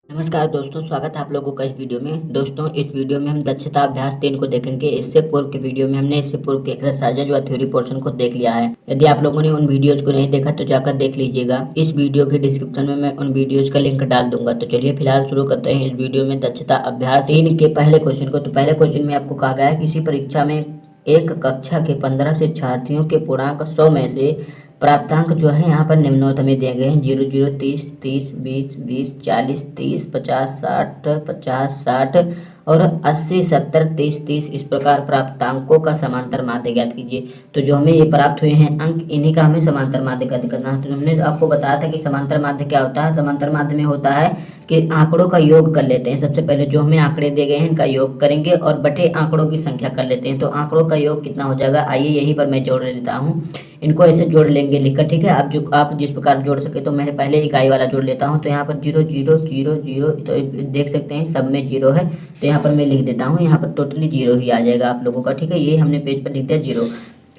नमस्कार दोस्तों, स्वागत है आप लोगों का इस वीडियो में। दोस्तों, इस वीडियो में हम दक्षता अभ्यास 3 को देखेंगे। इससे पूर्व के वीडियो में हमने इससे पूर्व के एक्सरसाइज व थ्योरी पोर्शन को देख लिया है। यदि आप लोगों ने उन वीडियोज को नहीं देखा तो जाकर देख लीजिएगा। इस वीडियो के डिस्क्रिप्शन में मैं उन वीडियोज का लिंक डाल दूंगा। तो चलिए फिलहाल शुरू करते हैं इस वीडियो में दक्षता अभ्यास 3 के पहले क्वेश्चन को। तो पहले क्वेश्चन में आपको कहा गया है किसी परीक्षा में एक कक्षा के 15 शिक्षार्थियों के पूर्णांक 100 में से प्राप्तांक जो है यहाँ पर निम्नोक्त में दिए गए हैं 0 0 30 30 20 20 40 30 50 60 50 60 और 80 70 30 30 इस प्रकार प्राप्तांकों का समांतर माध्य ज्ञात कीजिए। तो जो हमें ये प्राप्त हुए हैं अंक, इन्हीं का हमें समांतर माध्य ज्ञात करना है। तो हमने आपको बताया था कि समांतर माध्य क्या होता है। समांतर माध्य में होता है कि आंकड़ों का योग कर लेते हैं। सबसे पहले जो हमें आंकड़े दिए गए हैं इनका योग करेंगे और बटे आंकड़ों की संख्या कर लेते हैं। तो आंकड़ों का योग कितना हो जाएगा, आइए यहीं पर मैं जोड़ लेता हूँ। इनको ऐसे जोड़ लेंगे लिखकर, ठीक है। आप जिस प्रकार जोड़ सके, तो मैं पहले इकाई वाला जोड़ लेता हूँ। तो यहाँ पर 0 0 0 0, तो देख सकते हैं सब में 0 है। तो यहाँ पर मैं लिख देता हूँ, यहाँ पर टोटली 0 ही आ जाएगा आप लोगों का, ठीक है। ये हमने पेज पर लिख दिया 0।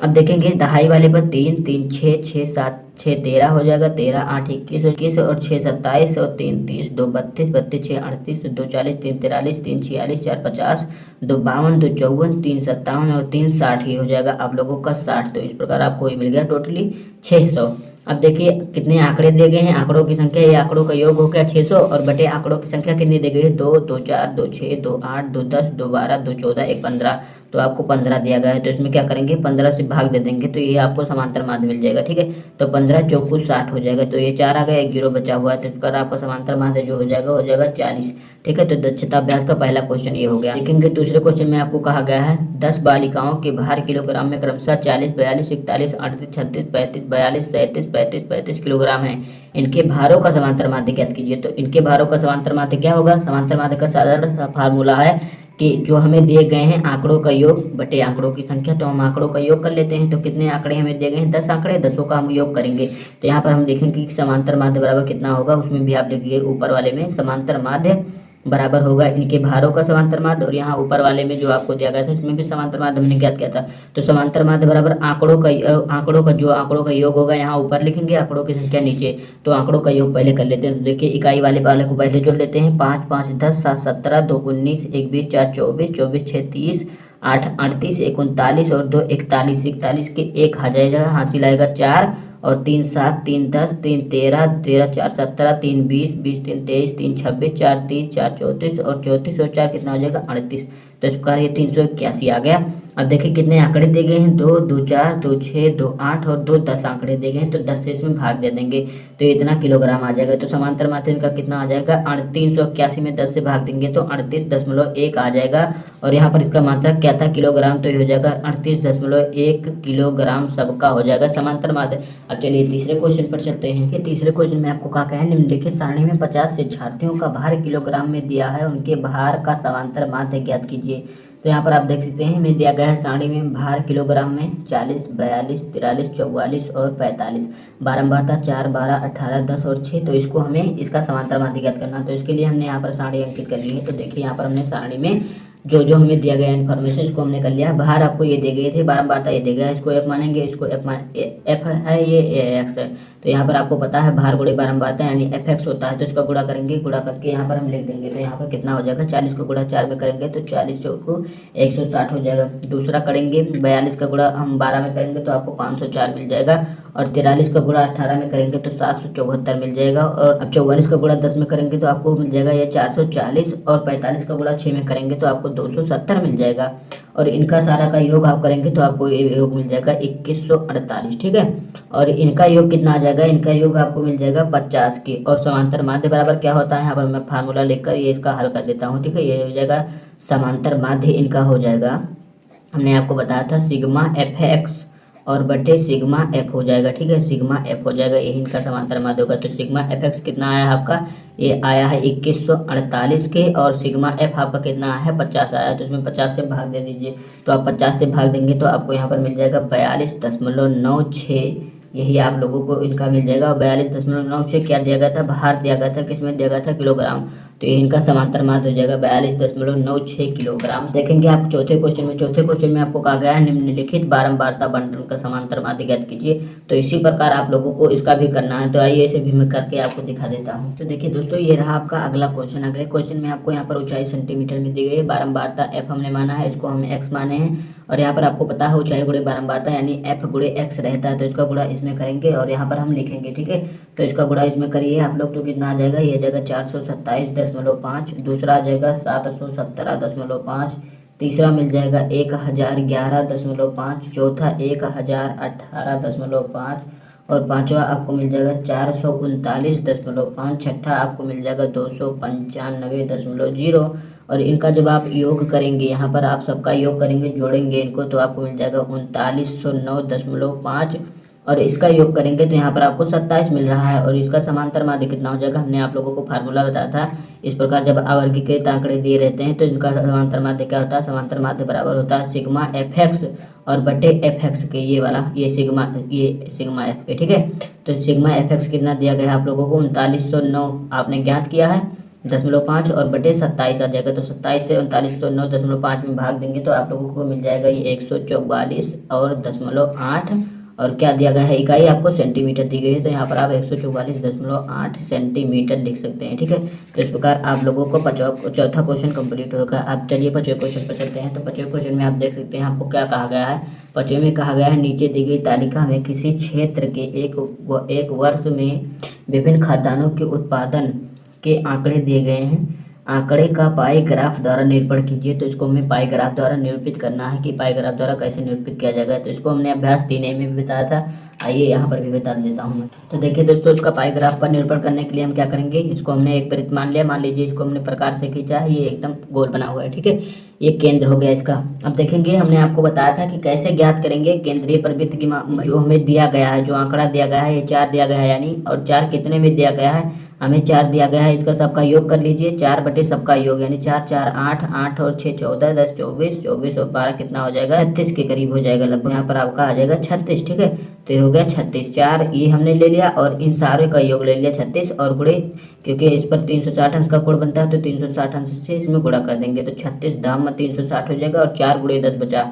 अब देखेंगे दहाई वाले पर 3 3 6 6 7 6 13 हो जाएगा। 13 8 21 21 और 6 27 और 3 30 2 32 32 6 38 2 40 3 43 3 46 4 50 2 52 2 54 3 57 और 3 60 ही हो जाएगा आप लोगों का 60। तो इस प्रकार आपको ये मिल गया टोटली 600। अब देखिए कितने आंकड़े दिए गए हैं, आंकड़ों की संख्या, ये आंकड़ों का योग हो गया 600 और बटे आंकड़ों की संख्या कितनी दी गई है 2 2 4 2 6 2 8 2 10 2 12 2 14 1 15। तो आपको 15 दिया गया है। तो इसमें क्या करेंगे, 15 से भाग दे देंगे तो ये आपको समांतर माध्य मिल जाएगा, ठीक है। तो 15 चौकू 60 हो जाएगा। तो ये 4 आ गया, 1 0 बचा हुआ है। तो इस पर आपका समांतर माध्य जो हो जाएगा 40, ठीक है। तो दक्षता अभ्यास का पहला क्वेश्चन ये हो गया। देखेंगे दूसरे क्वेश्चन में आपको कहा गया है 10 बालिकाओं के भार किलोग्राम में क्रमशः 40 42 41 38 36 35 42 37 35 35 किलोग्राम है। इनके भारों का समांतर माध्य ज्ञात कीजिए। तो इनके भारों का समांतर माध्य क्या होगा, समांतर माध्य का साधारण फार्मूला है कि जो हमें दिए गए हैं आंकड़ों का योग बटे आंकड़ों की संख्या। तो हम आंकड़ों का योग कर लेते हैं। तो कितने आंकड़े हमें दिए गए हैं, 10 आंकड़े, 10 का हम योग करेंगे। तो यहाँ पर हम देखेंगे कि समांतर माध्य बराबर कितना होगा, उसमें भी आप देखिए ऊपर वाले में समांतर माध्य बराबर होगा इनके भारों का समांतर माध्य, और यहाँ ऊपर वाले में जो आपको दिया गया था इसमें भी समांतर माध्य हमने ज्ञात किया था। तो समांतर माध्य बराबर आंकड़ों का योग होगा, यहाँ ऊपर लिखेंगे, आंकड़ों की संख्या नीचे। तो आंकड़ों का योग पहले कर लेते हैं। तो देखिए इकाई वाले को पहले जोड़ लेते हैं। 5 5 10 7 17 2 19 1 20 4 24 24 6 30 8 38 1 39 और 2 41 41 के 1 आ जाएगा, हासिल आएगा 4 और 3 7 3 10 3 13 13 4 17 3 20 20 3 23 3 26 4 30 4 34 और 34 और 4 कितना हो जाएगा 38। तो इस प्रकार ये 381 आ गया। अब देखिए कितने आंकड़े दिए गए हैं, 2 2 4 2 6 2 8 और 2 10 आंकड़े दिए गए हैं। तो 10 से इसमें भाग दे देंगे तो इतना किलोग्राम आ जाएगा। तो समांतर माध्य इनका कितना आ जाएगा, 381 में 10 से भाग देंगे तो 38.1 आ जाएगा। और यहाँ पर इसका मात्रा क्या था, किलोग्राम, तो ये हो जाएगा 38.1 किलोग्राम सबका हो जाएगा समांतर माध्य। अब चलिए तीसरे क्वेश्चन पर चलते हैं। कि तीसरे क्वेश्चन में आपको कहा गया है निम्नलिखित सारणी में 50 शिक्षार्थियों का भार किलोग्राम में दिया है, उनके भार का समांतर माध्य ज्ञात कीजिए। तो यहाँ पर आप देख सकते हैं हमें दिया गया है सारणी में भार किलोग्राम में 40 42 43 44 और 45, बारंबारता 4 12 18 10 और 6। तो इसको हमें इसका समांतर माध्य ज्ञात करना है। तो इसके लिए हमने यहाँ पर सारणी अंकित कर ली है। तो देखिए यहाँ पर हमने सारणी में जो हमें दिया गया इन्फॉर्मेशन इसको हमने कर लिया। भार आपको ये दे गए थे, बारंबारता ये दे गया, इसको एफ मानेंगे, इसको एफ है, ये एक्स है। तो यहाँ पर आपको पता है भार गुणे बारंबारता यानी एफ एक्स होता है। तो इसका गुणा करेंगे, गुणा करके यहाँ पर हम लिख देंगे। तो यहाँ पर कितना हो जाएगा, 40 को गुणा 4 में करेंगे तो 40 को 160 हो जाएगा। दूसरा करेंगे 42 का गुणा हम 12 में करेंगे तो आपको 504 मिल जाएगा। और 43 का गुणा 18 में करेंगे तो 774 मिल जाएगा। और अब 44 का गुणा 10 में करेंगे तो आपको मिल जाएगा ये 440। और 45 का गुणा 6 में करेंगे तो आपको 270 मिल जाएगा। और इनका सारा का योग आप करेंगे तो आपको ये योग मिल जाएगा 2148, ठीक है। और इनका योग कितना आ जाएगा, इनका योग आपको मिल जाएगा 50 की। और समांतर माध्य बराबर क्या होता है, यहाँ पर मैं फार्मूला लेकर ये इसका हल कर देता हूँ, ठीक है। ये हो जाएगा समांतर माध्य इनका हो जाएगा, हमने आपको बताया था सिग्मा एफ एक्स और बटे सिग्मा एफ हो जाएगा, ठीक है। सिग्मा एफ हो जाएगा, यही इनका समांतर माध्य होगा। तो सिग्मा एफ एक्स कितना आया है आपका, ये आया है 2148 के। और सिग्मा एफ आपका कितना आया है 50 आया। तो इसमें 50 से भाग दे दीजिए। तो आप 50 से भाग देंगे तो आपको यहाँ पर मिल जाएगा 42.96, यही आप लोगों को इनका मिल जाएगा। 42.96 क्या दिया गया था, भार दिया गया था, किसमें दिया गया था, किलोग्राम। तो तो ये इनका समांतर माध्य हो जाएगा 42.96 किलोग्राम। देखेंगे आप चौथे क्वेश्चन में आपको कहा गया है निम्नलिखित बारंबारता बंटन का समांतर माध्य ज्ञात कीजिए। तो इसी प्रकार आप लोगों को इसका भी करना है। तो आइए इसे भी मैं करके आपको दिखा देता हूँ। तो देखिए दोस्तों, ये रहा आपका अगला क्वेश्चन। अगले क्वेश्चन में आपको यहाँ पर ऊंचाई सेंटीमीटर में दी गई है। बारंबारता एफ हमने माना है, इसको हम एक्स माने हैं। और यहाँ पर आपको पता है ऊंचाई गुणे बारंबारता यानी एफ गुणे एक्स रहता है, तो इसका गुणा इसमें करेंगे और यहाँ पर हम लिखेंगे। ठीक है, तो इसका गुणा इसमें करिए आप लोग, तो कितना आ जाएगा, ये आ जाएगा 427.5, दूसरा आ जाएगा 717.5, तीसरा मिल जाएगा 1011.5, चौथा 1018.5 और पांचवा आपको मिल जाएगा 439.5, छठा आपको मिल जाएगा 295.0। और इनका जब आप योग करेंगे, यहाँ पर आप सबका योग करेंगे, जोड़ेंगे इनको, तो आपको मिल जाएगा 3909.5 और इसका योग करेंगे तो यहाँ पर आपको 27 मिल रहा है। और इसका समांतर माध्य कितना हो जाएगा, हमने आप लोगों को फार्मूला बताया था। इस प्रकार जब अवर्गीकृत आंकड़े दिए रहते हैं तो इनका समांतर माध्य क्या होता है, समांतर माध्य बराबर होता है सिग्मा एफ एक्स और बटे एफ एक्स के, ये वाला ये सिग्मा एफ के। ठीक है, तो सिग्मा एफ एक्स कितना दिया गया है आप लोगों को, 3909 आपने ज्ञात किया है 0.5 और बटे 27 आ जाएगा। तो 27 से 3909.5 में भाग देंगे तो आप लोगों को मिल जाएगा ये 144.8 और क्या दिया गया है, इकाई आपको सेंटीमीटर दी गई है। तो यहाँ पर आप 144.8 सेंटीमीटर लिख सकते हैं। ठीक है, तो इस प्रकार आप लोगों को चौथा क्वेश्चन कंप्लीट होगा। आप चलिए पांचवें क्वेश्चन पर चलते हैं। तो पांचवें क्वेश्चन में आप देख सकते हैं आपको क्या कहा गया है। पांचवें में कहा गया है नीचे दी गई तालिका में किसी क्षेत्र के एक वर्ष में विभिन्न खाद्यान्नों के उत्पादन के आंकड़े दिए गए हैं, आंकड़े का पाई ग्राफ द्वारा निरूपण कीजिए। तो इसको हमें पाई ग्राफ द्वारा निरूपित करना है कि पाई ग्राफ द्वारा कैसे निरूपित किया जाएगा। तो इसको हमने अभ्यास 3A में भी बताया था, आइए यहाँ पर भी बता देता हूँ मैं। तो देखिए दोस्तों, इसका पाई ग्राफ पर निरूपण करने के लिए हम क्या करेंगे, इसको हमने एक वृत्त मान लिया, मान लीजिए इसको हमने प्रकार से खींचा है, ये एकदम गोल बना हुआ है। ठीक है, ये केंद्र हो गया इसका। अब देखेंगे हमने आपको बताया था कि कैसे ज्ञात करेंगे केंद्रीय प्रवृत्त की जो हमें दिया गया है, जो आंकड़ा दिया गया है, ये 4 दिया गया है यानी, और 4 कितने में दिया गया है, हमें 4 दिया गया है, इसका सबका योग कर लीजिए, 4 बटे सबका योग यानी 4 4 8, 8 और 6 14, 10 24, 24 और 12 कितना हो जाएगा, 36 के करीब हो जाएगा लगभग। यहाँ पर आपका आ जाएगा 36। ठीक है, तो ये हो गया 36, 4 ये हमने ले लिया और इन सारे का योग ले लिया 36 और गुणे, क्योंकि इस पर 360 अंश का कोण बनता है तो 360 अंश से इसमें गुणा कर देंगे तो 36 धाम 360 हो जाएगा और 4 गुणे 10 बचा,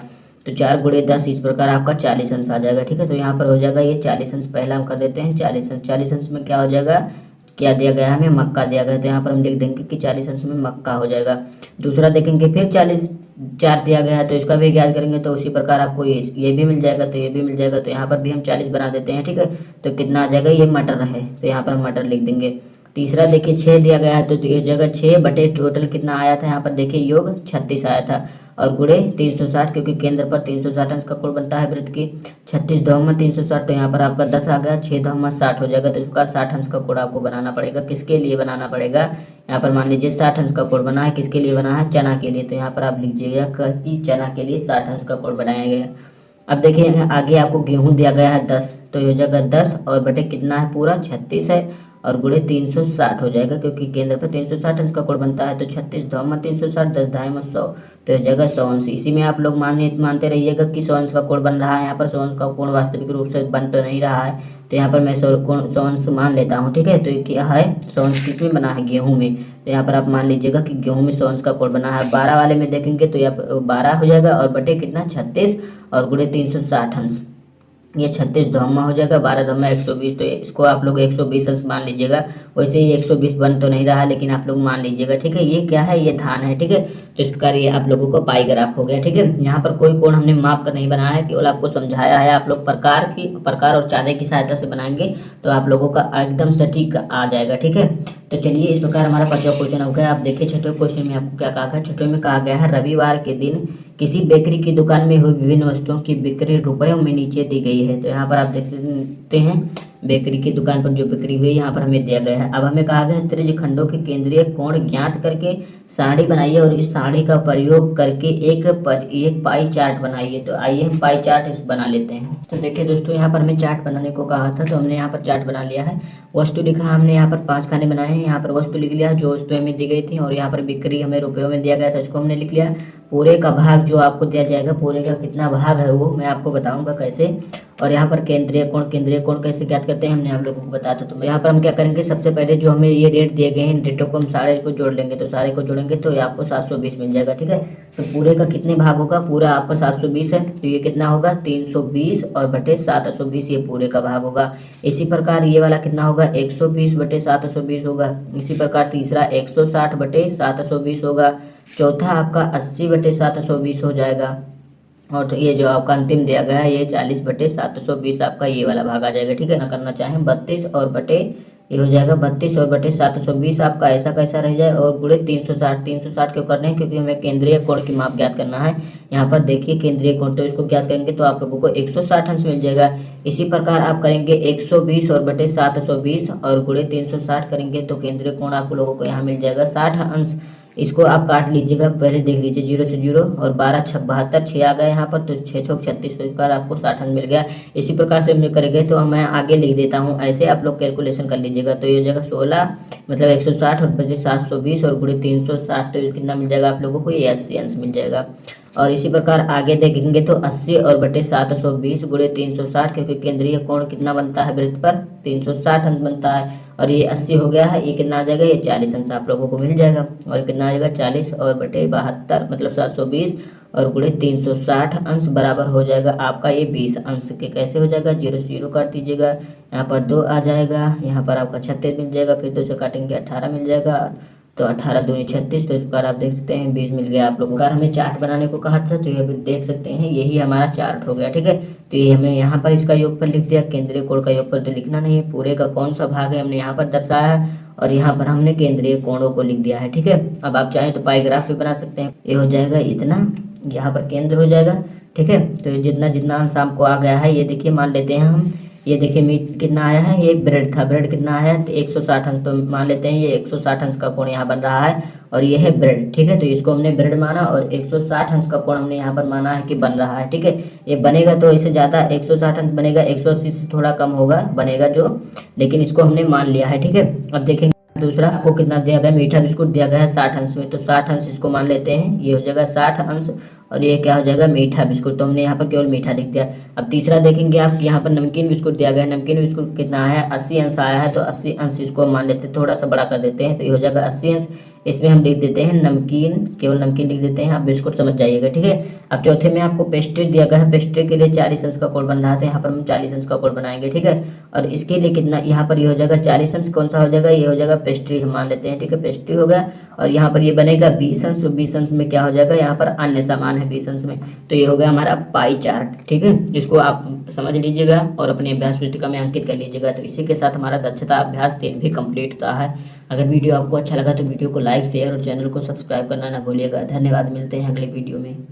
तो 4 गुणे 10 इस प्रकार आपका 40 अंश आ जाएगा। ठीक है, तो यहाँ पर हो जाएगा ये 40 अंश, पहला हम कर देते हैं 40 अंश। 40 अंश में क्या हो जाएगा, क्या दिया गया हमें, मक्का दिया गया, तो यहाँ पर हम लिख देंगे कि 40 अंश में मक्का हो जाएगा। दूसरा देखेंगे फिर 40 4 दिया गया है तो इसका भी ज्ञात करेंगे तो उसी प्रकार आपको ये भी मिल जाएगा, तो ये भी मिल जाएगा, तो यहाँ पर भी हम 40 बना देते हैं। ठीक है, तो कितना आ जाएगा, ये मटर है तो यहाँ पर हम मटर लिख देंगे। तीसरा देखिए 6 दिया गया है तो ये जगह 6 बटे टोटल कितना आया था, यहाँ पर देखिए योग 36 आया था और गुणे 360, क्योंकि केंद्र पर 360 अंश का कोण बनता है वृत्त की। 36 दौम 360, तो यहाँ पर आपका 10 आ गया, 6 दौम 60 हो जाएगा। तो इस प्रकार 60 अंश का कोण आपको बनाना पड़ेगा। किसके लिए बनाना पड़ेगा, यहाँ पर मान लीजिए 60 अंश का कोण बना है, किसके लिए बना है, चना के लिए, तो यहाँ पर आप लीजिएगा कि चना के लिए 60 अंश का कोण बनाया गया। अब देखिए आगे आपको गेहूँ दिया गया है 10, तो ये हो जाएगा 10 और बटे कितना है, पूरा 36 है और गुणे 360 हो जाएगा, क्योंकि केंद्र पर 360 अंश का कोण बनता है। तो 36 दौम 360, 10 ढाई 100, तो हो जाएगा 100 अंश। इसी में आप लोग मानते रहिएगा कि 100 अंश का कोण बन रहा है। यहाँ पर 100 अंश का कोण वास्तविक रूप से बन तो नहीं रहा है, तो यहाँ पर मैं 100 अंश मान लेता हूँ। ठीक है, तो ये क्या है, 100 अंश किस में बना है, गेहूँ में, तो यहाँ पर आप मान लीजिएगा कि गेहूँ में 100 अंश का कोण बना है। 12 वाले में देखेंगे तो यहाँ पर 12 हो जाएगा और बटे कितना 36 और गुणे 360 अंश, ये 36 धम्मा हो जाएगा, 12 धम्मा 120, तो इसको आप लोग 120 अंश मान लीजिएगा। वैसे ही 120 बन तो नहीं रहा लेकिन आप लोग मान लीजिएगा। ठीक है, ये क्या है, ये धान है। ठीक है, तो इस प्रकार ये आप लोगों को पाई ग्राफ हो गया। ठीक है, यहाँ पर कोई कोण हमने माप कर नहीं बनाया है, केवल आपको समझाया है। आप लोग प्रकार और चारे की सहायता से बनाएंगे तो आप लोगों का एकदम सटीक आ जाएगा। ठीक है, तो चलिए इस प्रकार हमारा 5वां क्वेश्चन हो गया। आप देखिए 6वें क्वेश्चन में आपको क्या कहा है। 6वें में कहा गया है रविवार के दिन किसी बेकरी की दुकान में हुई विभिन्न वस्तुओं की बिक्री रुपयों में नीचे दी गई है। तो यहाँ पर आप देख सकते हैं बेकरी की दुकान पर जो बिक्री हुई यहाँ पर हमें दिया गया है। अब हमें कहा गया है त्रिज्य खंडों के केंद्रीय कोण ज्ञात करके सारणी बनाइए और इस सारणी का प्रयोग करके एक पाई चार्ट बनाइए। तो आइए हम पाई चार्ट बना लेते हैं। तो देखिए दोस्तों, यहाँ पर हमें चार्ट बनाने को कहा था तो हमने यहाँ पर चार्ट बना लिया है। वस्तु लिखा हमने यहाँ पर 5 खाने बनाए हैं। यहाँ पर वस्तु लिख लिया जो वस्तु हमें दी गई थी और यहाँ पर बिक्री हमें रुपयों में दिया गया था, इसको हमने लिख लिया। पूरे का भाग जो आपको दिया जाएगा, पूरे का कितना भाग है वो मैं आपको बताऊंगा कैसे। और यहाँ पर केंद्रीय कोण कैसे ज्ञात करते हैं, हमने आप लोगों को बताया था। तो यहाँ पर हम क्या करेंगे, सबसे पहले जो हमें ये रेट दिए गए हैं, इन रेटों को हम सारे को जोड़ लेंगे। तो सारे को जोड़ेंगे तो ये आपको 720 मिल जाएगा, ठीक है। तो पूरे का कितने भाग होगा, पूरा आपका 720 है, तो ये कितना होगा 320 और बटे 720, ये पूरे का भाग होगा। इसी प्रकार ये वाला कितना होगा 120 बटे 720 होगा। इसी प्रकार तीसरा 160 बटे 720 होगा। चौथा आपका 80 बटे 720 हो जाएगा। और तो ये जो आपका अंतिम दिया गया है ये 40 बटे 720 आपका ये वाला भाग आ जाएगा, ठीक है ना। करना चाहें 32 और बटे ये हो जाएगा 32 और बटे 720 आपका ऐसा कैसा रह जाए, और गुणे 360। 360 क्यों करना है, क्योंकि हमें केंद्रीय कोण की माप ज्ञात करना है। यहाँ पर देखिए केंद्रीय कोण, तो इसको ज्ञात करेंगे तो आप लोगों को 160 अंश मिल जाएगा। इसी प्रकार आप करेंगे 120 और बटे 720 और गुणे 360 करेंगे तो केंद्रीय कोण आप लोगों को यहाँ मिल जाएगा 60 अंश। इसको आप काट लीजिएगा, पहले देख लीजिए 0 से 0 और 12 छक 72, 6 आ गए यहाँ पर, तो 6 छक 36, तो इस बार आपको 60 अंश मिल गया। इसी प्रकार से हम करेंगे तो मैं आगे लिख देता हूँ, ऐसे आप लोग कैलकुलेशन कर लीजिएगा। तो ये हो जाएगा 16 मतलब 160 और बचे 720 और गुणे 360, तो कितना मिल जाएगा आप लोगों को, ये 80 अंश मिल जाएगा। और इसी प्रकार आगे देखेंगे तो 80 और बटे 720 गुणे 360, क्योंकि केंद्रीय कोण कितना बनता है वृत्त पर 360 अंश बनता है। और ये 80 हो गया है, ये कितना आ जाएगा, ये 40 अंश आप लोगों को मिल जाएगा। और कितना आ जाएगा 40 और बटे 72 मतलब 720 और गुणे 360 अंश बराबर हो जाएगा आपका ये 20 अंश के। कैसे हो जाएगा, 0 से 0 काट दीजिएगा, यहाँ पर 2 आ जाएगा, यहाँ पर आपका 36 मिल जाएगा, फिर 2 से काटेंगे 18 मिल जाएगा, तो 18 दूनी 36, तो इस बार आप देख सकते हैं 20 मिल गया आप लोगों का। हमें चार्ट बनाने को कहा था, तो ये भी देख सकते हैं यही हमारा चार्ट हो गया, ठीक है। तो ये हमने यहाँ पर इसका योगफल लिख दिया, केंद्रीय कोण का योगफल तो लिखना नहीं है, पूरे का कौन सा भाग है हमने यहाँ पर दर्शाया है, और यहाँ पर हमने केंद्रीय कोणों को लिख दिया है, ठीक है। अब आप चाहें तो पाईग्राफ भी बना सकते हैं। ये हो जाएगा इतना, यहाँ पर केंद्र हो जाएगा, ठीक है। तो जितना जितना अंश आपको आ गया है, ये देखिए मान लेते हैं हम, ये देखिए मीट कितना आया है, ये ब्रेड था, ब्रेड कितना आया है 160 अंश, तो मान लेते हैं ये 160 अंश का कोण यहाँ बन रहा है, और ये है ब्रेड, ठीक है। तो इसको हमने ब्रेड माना और 160 अंश का कोण हमने यहाँ पर माना है कि बन रहा है, ठीक है। ये बनेगा तो इससे ज़्यादा 160 अंश बनेगा, 180 से थोड़ा कम होगा बनेगा जो, लेकिन इसको हमने मान लिया है, ठीक है। अब देखेंगे दूसरा आपको कितना दिया गया, मीठा बिस्कुट दिया गया है 60 अंश में, तो 60 अंश इसको मान लेते हैं, ये हो जाएगा 60 अंश, और ये क्या हो जाएगा मीठा बिस्कुट, तो हमने यहाँ पर केवल मीठा लिख दिया। अब तीसरा देखेंगे आप, यहाँ पर नमकीन बिस्कुट दिया गया है, नमकीन बिस्कुट कितना है 80 अंश आया है, तो 80 अंश इसको मान लेते हैं, थोड़ा सा बड़ा कर देते हैं, तो ये हो जाएगा 80 अंश। इसमें हम लिख देते हैं नमकीन, केवल नमकीन लिख देते हैं, आप बिस्कुट समझ जाइएगा, ठीक है। अब चौथे में आपको पेस्ट्री दिया गया है, पेस्ट्री के लिए 40 अंश का कोण बन रहा था, यहाँ पर हम 40 अंश का कोण बनाएंगे, ठीक है। और इसके लिए कितना, यहाँ पर ये हो जाएगा 40 अंश, कौन सा हो जाएगा, ये हो जाएगा पेस्ट्री हम मान लेते हैं, ठीक है, पेस्ट्री हो गया। और यहाँ पर ये बनेगा 20 अंश, 20 अंश में क्या हो जाएगा, यहाँ पर अन्य सामान है 20 अंश में, तो ये हो गया हमारा पाई चार्ट, ठीक है। इसको आप समझ लीजिएगा और अपने अभ्यास पुस्तिका में अंकित कर लीजिएगा। तो इसी के साथ हमारा दक्षता अभ्यास 3 भी कंप्लीट होता है। अगर वीडियो आपको अच्छा लगा तो वीडियो को लाइक शेयर और चैनल को सब्सक्राइब करना ना भूलिएगा। धन्यवाद, मिलते हैं अगले वीडियो में।